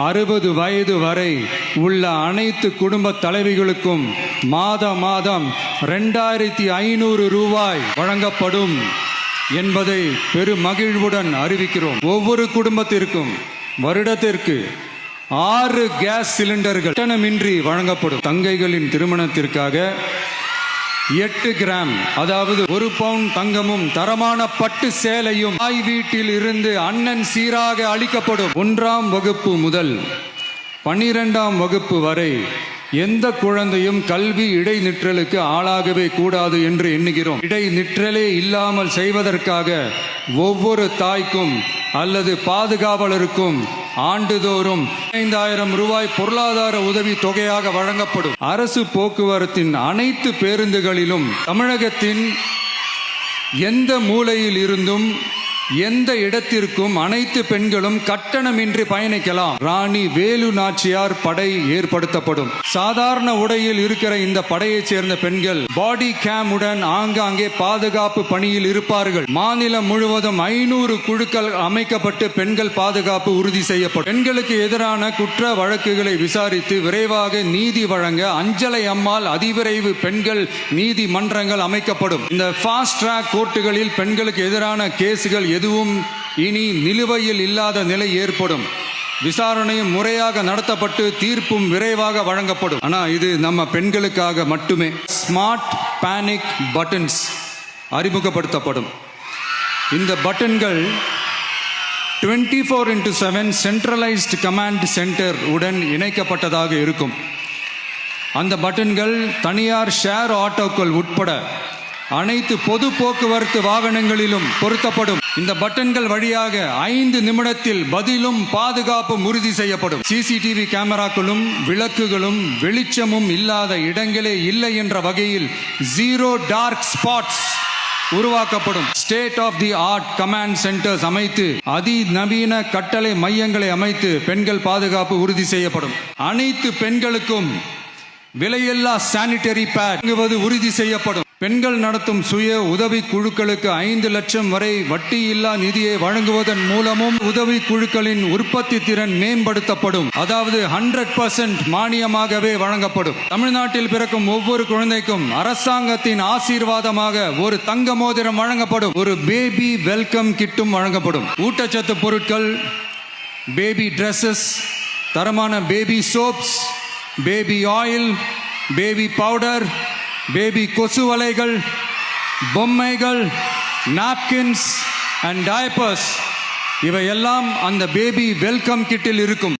60 வயது வரை உள்ள அனைத்து குடும்ப தலைவிகளுக்கும் மாதம் 2500 ரூபாய் வழங்கப்படும் என்பதை பெரும் மகிழ்வுடன் அறிவிக்கிறோம். ஒவ்வொரு குடும்பத்திற்கும் வருடத்திற்கு 6 கேஸ் சிலிண்டர்கள் கட்டணமின்றி வழங்கப்படும். தங்கைகளின் திருமணத்திற்காக 8 கிராம் அதாவது 1 பவுண்ட் தங்கமும் தரமான பட்டு சேலையும் தாய் வீட்டில் இருந்து அண்ணன் சீராக அளிக்கப்படும். 1ஆம் வகுப்பு முதல் 12ஆம் வகுப்பு வரை எந்த குழந்தையும் கல்வி இடைநிற்றலுக்கு ஆளாகவே கூடாது என்று எண்ணுகிறோம். இடைநிற்றலே இல்லாமல் செய்வதற்காக ஒவ்வொரு தாய்க்கும் அல்லது பாதுகாவலருக்கும் ஆண்டுதோறும் 5000 ரூபாய் பொருளாதார உதவி தொகையாக வழங்கப்படும். அரசு போக்குவரத்தின் அனைத்து பேருந்துகளிலும் தமிழகத்தின் எந்த மூலையில் இருந்தும் எந்த இடத்திற்கும் அனைத்து பெண்களும் கட்டணமின்றி பயணிக்கலாம். ராணி வேலு நாச்சியார் படை ஏற்படுத்தப்படும். சாதாரண உடையில் இருக்கிற இந்த படையைச் சேர்ந்த பெண்கள் பாடி கேம் உடன் ஆங்காங்கே பாதுகாப்பு பணியில் இருப்பார்கள். மாநிலம் முழுவதும் 500 குழுக்கள் அமைக்கப்பட்டு பெண்கள் பாதுகாப்பு உறுதி செய்யப்படும். பெண்களுக்கு எதிரான குற்ற வழக்குகளை விசாரித்து விரைவாக நீதி வழங்க அஞ்சலை அம்மாள் அதிவிரைவு பெண்கள் நீதிமன்றங்கள் அமைக்கப்படும். இந்த ஃபாஸ்ட் ட்ராக் கோர்ட்டுகளில் பெண்களுக்கு எதிரான கேசுகள் எதுவும் இனி நிலுவையில் இல்லாத நிலை ஏற்படும். விசாரணையும் முறையாக நடத்தப்பட்டு தீர்ப்பும் விரைவாக வழங்கப்படும். ஆனா இது நம்ம பெண்களுக்காக மட்டுமே. ஸ்மார்ட் பேனிக் பட்டன்ஸ் அறிமுகப்படுத்தப்படும். இந்த பட்டன்கள் 24/7 சென்ட்ரலைஸ்டு கமாண்ட் சென்டர் உடன் இணைக்கப்பட்டதாக இருக்கும். அந்த பட்டன்கள் தனியார் ஷேர் ஆட்டோக்கள் உட்பட அனைத்து பொது போக்குவரத்து வாகனங்களிலும் பொருத்தப்படும். இந்த பட்டன்கள் வழியாக 5 நிமிடத்தில் பதிலும் பாதுகாப்பும் உறுதி செய்யப்படும். சிசிடிவி கேமராக்களும் விளக்குகளும் வெளிச்சமும் இல்லாத இடங்களே இல்லை என்ற வகையில் 0 டார்க் ஸ்பாட்ஸ் உருவாக்கப்படும். State of the art command centres அமைத்து அதிநவீன கட்டளை மையங்களை அமைத்து பெண்கள் பாதுகாப்பு உறுதி செய்யப்படும். அனைத்து பெண்களுக்கும் விலையில்லா சானிட்டரி பேட் வழங்குவது உறுதி செய்யப்படும். பெண்கள் நடத்தும் சுய உதவி குழுக்களுக்கு 5 லட்சம் வரை வட்டியில்லா நிதியை வழங்குவதன் மூலமும் உதவி குழுக்களின் உற்பத்தி திறன் மேம்படுத்தப்படும். அதாவது 100% மானியமாகவே வழங்கப்படும். தமிழ்நாட்டில் பிறக்கும் ஒவ்வொரு குழந்தைக்கும் அரசாங்கத்தின் ஆசீர்வாதமாக ஒரு தங்க மோதிரம் வழங்கப்படும். ஒரு பேபி வெல்கம் கிட்டும் வழங்கப்படும். ஊட்டச்சத்து பொருட்கள், பேபி டிரெஸ்ஸஸ், தரமான baby soaps, baby oil, baby powder, baby கொசு வலைகள், பொம்மைகள், நாப்கின்ஸ் அண்ட் டயப்பர்ஸ் இவையெல்லாம் அந்த பேபி வெல்கம் கிட்டில் இருக்கும்.